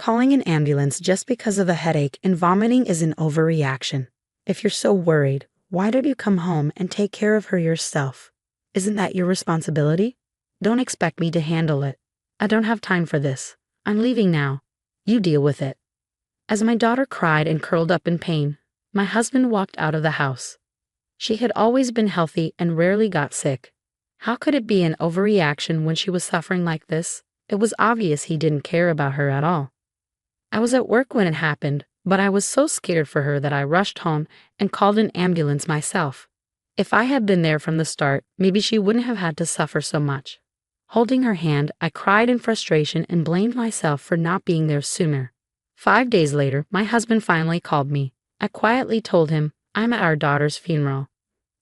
Calling an ambulance just because of a headache and vomiting is an overreaction. If you're so worried, why don't you come home and take care of her yourself? Isn't that your responsibility? Don't expect me to handle it. I don't have time for this. I'm leaving now. You deal with it. As my daughter cried and curled up in pain, my husband walked out of the house. She had always been healthy and rarely got sick. How could it be an overreaction when she was suffering like this? It was obvious he didn't care about her at all. I was at work when it happened, but I was so scared for her that I rushed home and called an ambulance myself. If I had been there from the start, maybe she wouldn't have had to suffer so much. Holding her hand, I cried in frustration and blamed myself for not being there sooner. 5 days later, my husband finally called me. I quietly told him, I'm at our daughter's funeral.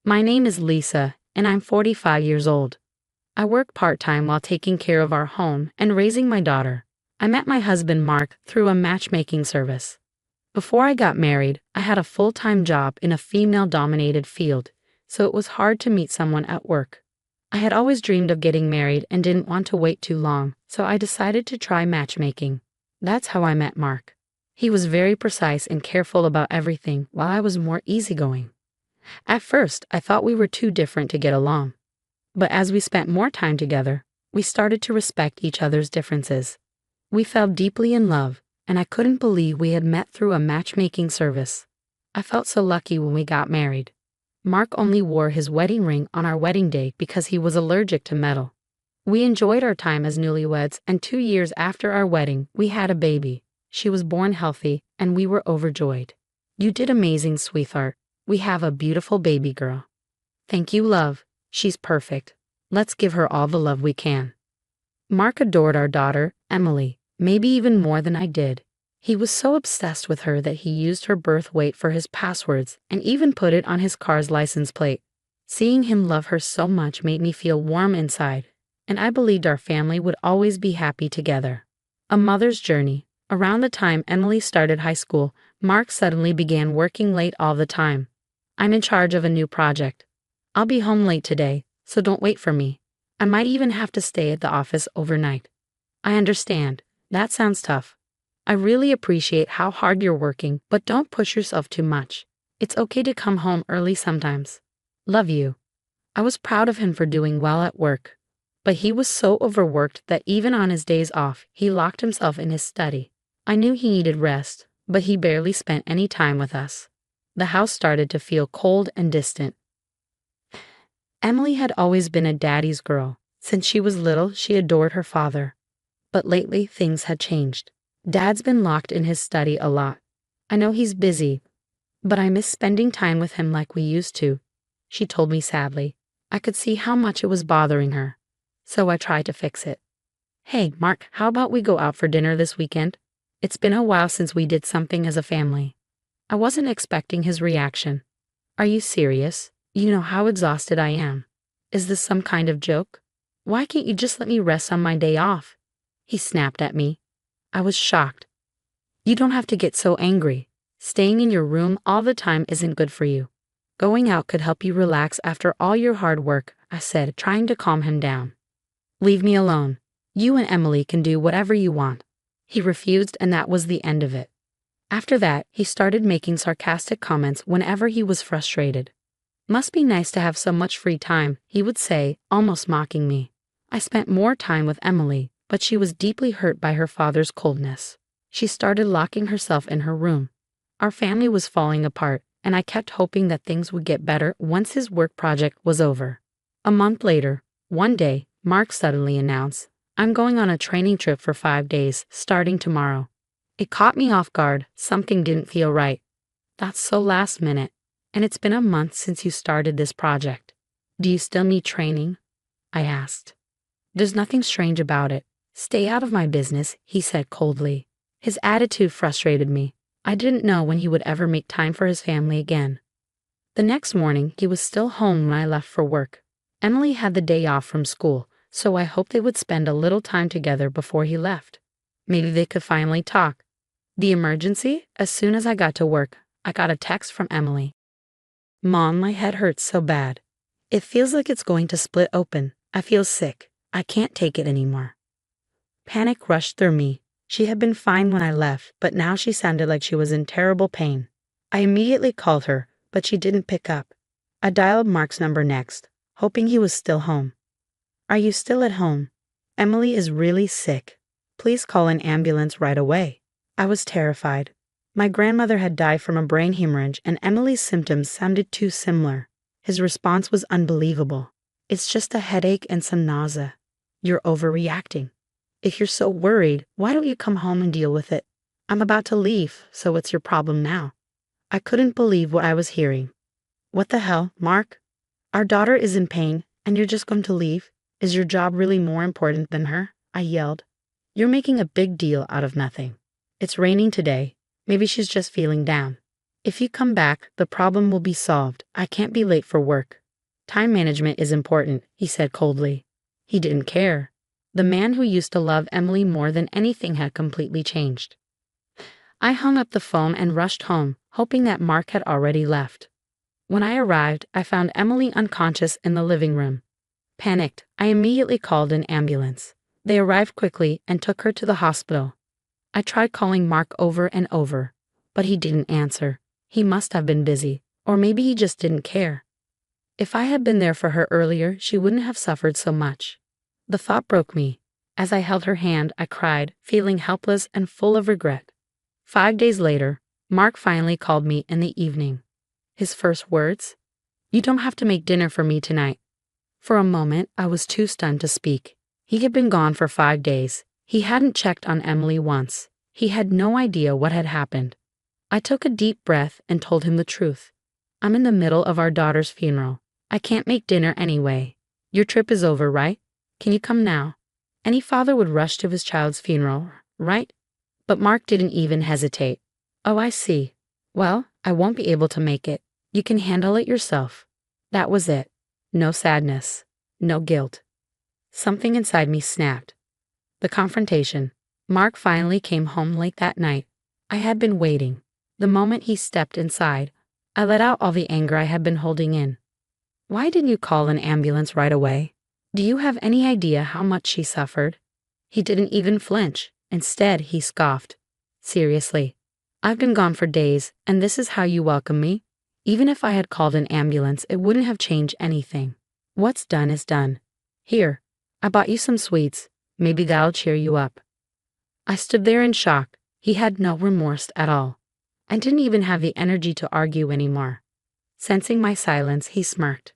My name is Lisa, and I'm 45 years old. I work part-time while taking care of our home and raising my daughter. I met my husband Mark through a matchmaking service. Before I got married, I had a full-time job in a female-dominated field, so it was hard to meet someone at work. I had always dreamed of getting married and didn't want to wait too long, so I decided to try matchmaking. That's how I met Mark. He was very precise and careful about everything, while I was more easygoing. At first, I thought we were too different to get along. But as we spent more time together, we started to respect each other's differences. We fell deeply in love, and I couldn't believe we had met through a matchmaking service. I felt so lucky when we got married. Mark only wore his wedding ring on our wedding day because he was allergic to metal. We enjoyed our time as newlyweds, and 2 years after our wedding, we had a baby. She was born healthy, and we were overjoyed. You did amazing, sweetheart. We have a beautiful baby girl. Thank you, love. She's perfect. Let's give her all the love we can. Mark adored our daughter, Emily, maybe even more than I did. He was so obsessed with her that he used her birth weight for his passwords and even put it on his car's license plate. Seeing him love her so much made me feel warm inside, and I believed our family would always be happy together. A mother's journey. Around the time Emily started high school, Mark suddenly began working late all the time. I'm in charge of a new project. I'll be home late today, so don't wait for me. I might even have to stay at the office overnight. I understand. That sounds tough. I really appreciate how hard you're working, but don't push yourself too much. It's okay to come home early sometimes. Love you. I was proud of him for doing well at work. But he was so overworked that even on his days off, he locked himself in his study. I knew he needed rest, but he barely spent any time with us. The house started to feel cold and distant. Emily had always been a daddy's girl. Since she was little, she adored her father. But lately, things had changed. Dad's been locked in his study a lot. I know he's busy, but I miss spending time with him like we used to, she told me sadly. I could see how much it was bothering her, so I tried to fix it. Hey, Mark, how about we go out for dinner this weekend? It's been a while since we did something as a family. I wasn't expecting his reaction. Are you serious? You know how exhausted I am. Is this some kind of joke? Why can't you just let me rest on my day off? He snapped at me. I was shocked. You don't have to get so angry. Staying in your room all the time isn't good for you. Going out could help you relax after all your hard work, I said, trying to calm him down. Leave me alone. You and Emily can do whatever you want. He refused, and that was the end of it. After that, he started making sarcastic comments whenever he was frustrated. Must be nice to have so much free time, he would say, almost mocking me. I spent more time with Emily, but she was deeply hurt by her father's coldness. She started locking herself in her room. Our family was falling apart, and I kept hoping that things would get better once his work project was over. A month later, one day, Mark suddenly announced, I'm going on a training trip for 5 days, starting tomorrow. It caught me off guard. Something didn't feel right. That's so last minute, and it's been a month since you started this project. Do you still need training? I asked. There's nothing strange about it. Stay out of my business, he said coldly. His attitude frustrated me. I didn't know when he would ever make time for his family again. The next morning, he was still home when I left for work. Emily had the day off from school, so I hoped they would spend a little time together before he left. Maybe they could finally talk. The emergency? As soon as I got to work, I got a text from Emily. Mom, my head hurts so bad. It feels like it's going to split open. I feel sick. I can't take it anymore. Panic rushed through me. She had been fine when I left, but now she sounded like she was in terrible pain. I immediately called her, but she didn't pick up. I dialed Mark's number next, hoping he was still home. Are you still at home? Emily is really sick. Please call an ambulance right away. I was terrified. My grandmother had died from a brain hemorrhage, and Emily's symptoms sounded too similar. His response was unbelievable. It's just a headache and some nausea. You're overreacting. If you're so worried, why don't you come home and deal with it? I'm about to leave, so what's your problem now? I couldn't believe what I was hearing. What the hell, Mark? Our daughter is in pain, and you're just going to leave? Is your job really more important than her? I yelled. You're making a big deal out of nothing. It's raining today. Maybe she's just feeling down. If you come back, the problem will be solved. I can't be late for work. Time management is important, he said coldly. He didn't care. The man who used to love Emily more than anything had completely changed. I hung up the phone and rushed home, hoping that Mark had already left. When I arrived, I found Emily unconscious in the living room. Panicked, I immediately called an ambulance. They arrived quickly and took her to the hospital. I tried calling Mark over and over, but he didn't answer. He must have been busy, or maybe he just didn't care. If I had been there for her earlier, she wouldn't have suffered so much. The thought broke me. As I held her hand, I cried, feeling helpless and full of regret. 5 days later, Mark finally called me in the evening. His first words? You don't have to make dinner for me tonight. For a moment, I was too stunned to speak. He had been gone for 5 days. He hadn't checked on Emily once. He had no idea what had happened. I took a deep breath and told him the truth. I'm in the middle of our daughter's funeral. I can't make dinner anyway. Your trip is over, right? Can you come now? Any father would rush to his child's funeral, right? But Mark didn't even hesitate. Oh, I see. Well, I won't be able to make it. You can handle it yourself. That was it. No sadness. No guilt. Something inside me snapped. The confrontation. Mark finally came home late that night. I had been waiting. The moment he stepped inside, I let out all the anger I had been holding in. Why didn't you call an ambulance right away? Do you have any idea how much she suffered? He didn't even flinch. Instead, he scoffed. Seriously, I've been gone for days, and this is how you welcome me? Even if I had called an ambulance, it wouldn't have changed anything. What's done is done. Here, I bought you some sweets. Maybe that'll cheer you up. I stood there in shock. He had no remorse at all. I didn't even have the energy to argue anymore. Sensing my silence, he smirked.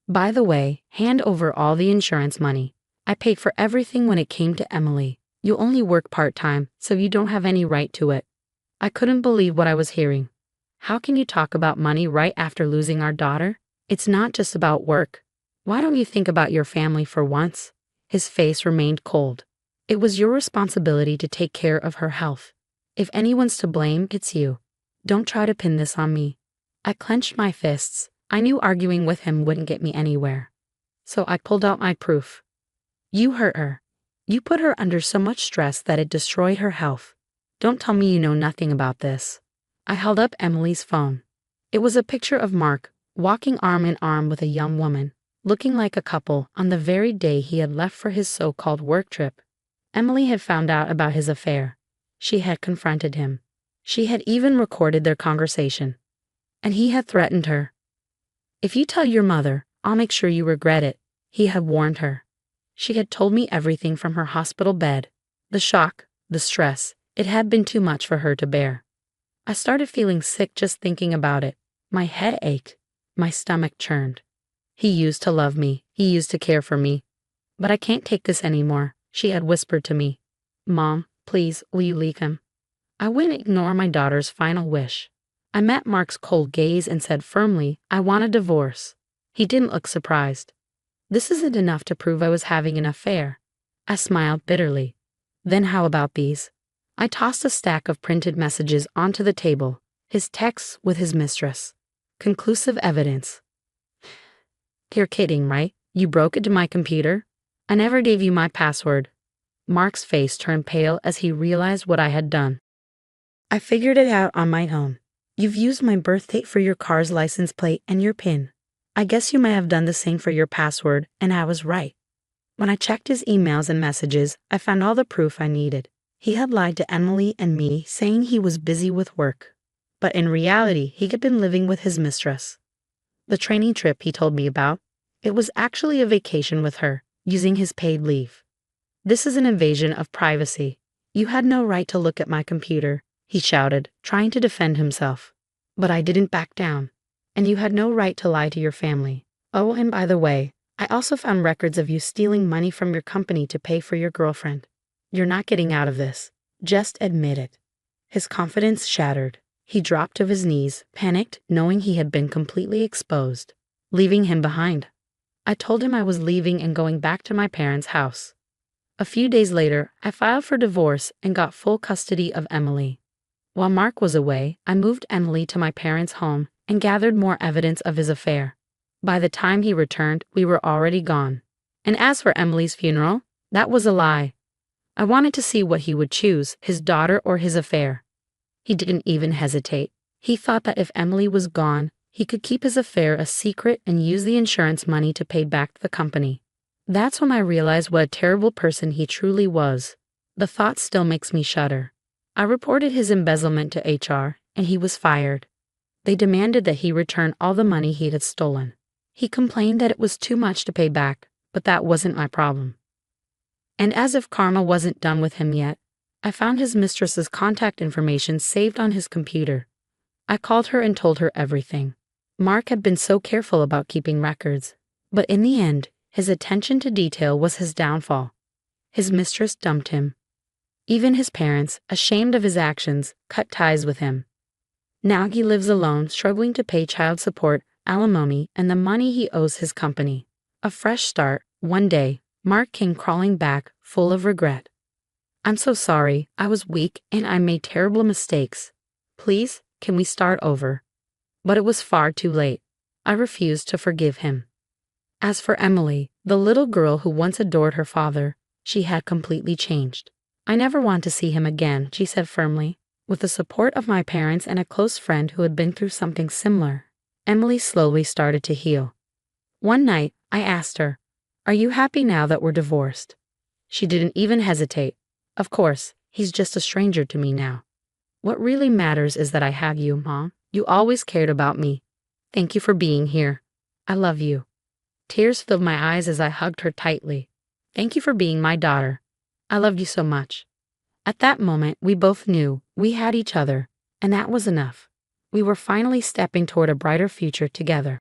By the way, hand over all the insurance money. I paid for everything when it came to Emily. You only work part-time, so you don't have any right to it. I couldn't believe what I was hearing. How can you talk about money right after losing our daughter? It's not just about work. Why don't you think about your family for once? His face remained cold. It was your responsibility to take care of her health. If anyone's to blame, it's you. Don't try to pin this on me. I clenched my fists. I knew arguing with him wouldn't get me anywhere. So I pulled out my proof. You hurt her. You put her under so much stress that it destroyed her health. Don't tell me you know nothing about this. I held up Emily's phone. It was a picture of Mark, walking arm in arm with a young woman, looking like a couple on the very day he had left for his so-called work trip. Emily had found out about his affair. She had confronted him. She had even recorded their conversation. And he had threatened her. If you tell your mother, I'll make sure you regret it, he had warned her. She had told me everything from her hospital bed. The shock, the stress, it had been too much for her to bear. I started feeling sick just thinking about it. My head ached. My stomach churned. He used to love me. He used to care for me. But I can't take this anymore, she had whispered to me. Mom, please, will you leave him? I wouldn't ignore my daughter's final wish. I met Mark's cold gaze and said firmly, I want a divorce. He didn't look surprised. This isn't enough to prove I was having an affair. I smiled bitterly. Then how about these? I tossed a stack of printed messages onto the table, his texts with his mistress. Conclusive evidence. You're kidding, right? You broke into my computer? I never gave you my password. Mark's face turned pale as he realized what I had done. I figured it out on my own. You've used my birth date for your car's license plate and your PIN. I guess you might have done the same for your password, and I was right. When I checked his emails and messages, I found all the proof I needed. He had lied to Emily and me, saying he was busy with work. But in reality, he had been living with his mistress. The training trip he told me about, it was actually a vacation with her, using his paid leave. This is an invasion of privacy. You had no right to look at my computer, he shouted, trying to defend himself. But I didn't back down. And you had no right to lie to your family. Oh, and by the way, I also found records of you stealing money from your company to pay for your girlfriend. You're not getting out of this. Just admit it. His confidence shattered. He dropped to his knees, panicked, knowing he had been completely exposed, leaving him behind. I told him I was leaving and going back to my parents' house. A few days later, I filed for divorce and got full custody of Emily. While Mark was away, I moved Emily to my parents' home and gathered more evidence of his affair. By the time he returned, we were already gone. And as for Emily's funeral, that was a lie. I wanted to see what he would choose, his daughter or his affair. He didn't even hesitate. He thought that if Emily was gone, he could keep his affair a secret and use the insurance money to pay back the company. That's when I realized what a terrible person he truly was. The thought still makes me shudder. I reported his embezzlement to HR, and he was fired. They demanded that he return all the money he had stolen. He complained that it was too much to pay back, but that wasn't my problem. And as if karma wasn't done with him yet, I found his mistress's contact information saved on his computer. I called her and told her everything. Mark had been so careful about keeping records, but in the end, his attention to detail was his downfall. His mistress dumped him. Even his parents, ashamed of his actions, cut ties with him. Now he lives alone, struggling to pay child support, alimony, and the money he owes his company. A fresh start. One day, Mark came crawling back, full of regret. I'm so sorry, I was weak and I made terrible mistakes. Please, can we start over? But it was far too late. I refused to forgive him. As for Emily, the little girl who once adored her father, she had completely changed. I never want to see him again, she said firmly. With the support of my parents and a close friend who had been through something similar, Emily slowly started to heal. One night, I asked her, "Are you happy now that we're divorced?" She didn't even hesitate. Of course, he's just a stranger to me now. What really matters is that I have you, Mom. You always cared about me. Thank you for being here. I love you. Tears filled my eyes as I hugged her tightly. Thank you for being my daughter. I loved you so much. At that moment, we both knew we had each other, and that was enough. We were finally stepping toward a brighter future together.